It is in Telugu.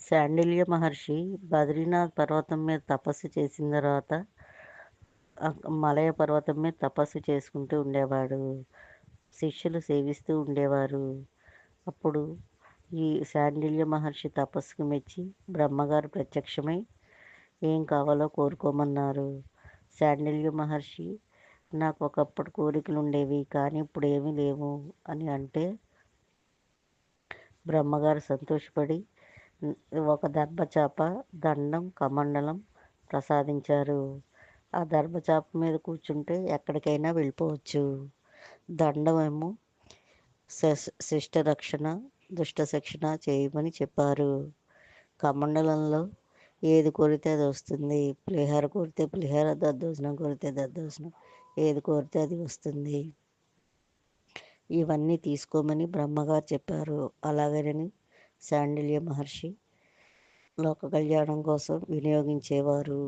శాండిల్య మహర్షి బద్రీనాథ్ పర్వతం మీద తపస్సు చేసిన తర్వాత మలయ పర్వతం మీద తపస్సు చేసుకుంటూ ఉండేవాడు. శిష్యులు సేవిస్తూ ఉండేవారు. అప్పుడు ఈ శాండిల్య మహర్షి తపస్సుకు మెచ్చి బ్రహ్మగారు ప్రత్యక్షమై ఏం కావాలో కోరుకోమన్నారు. శాండిల్య మహర్షి నాకు ఒకప్పుడు కోరికలు ఉండేవి, కానీ ఇప్పుడు ఏమీ లేవు అని అంటే బ్రహ్మగారు సంతోషపడి ఒక దర్భచాప, దండం, కమండలం ప్రసాదించారు. ఆ దర్భచాప మీద కూర్చుంటే ఎక్కడికైనా వెళ్ళిపోవచ్చు. దండమేమో శిష్ట రక్షణ, దుష్ట శిక్షణ చేయమని చెప్పారు. కమండలంలో ఏది కోరితే అది వస్తుంది. పులిహోర కోరితే పులిహోర, దద్దోజనం కోరితే దద్దోజనం, ఏది కోరితే అది వస్తుంది. ఇవన్నీ తీసుకోమని బ్రహ్మగారు చెప్పారు. అలాగని శాండిల్య మహర్షి లోక కళ్యాణం కోసం వినియోగించేవారు.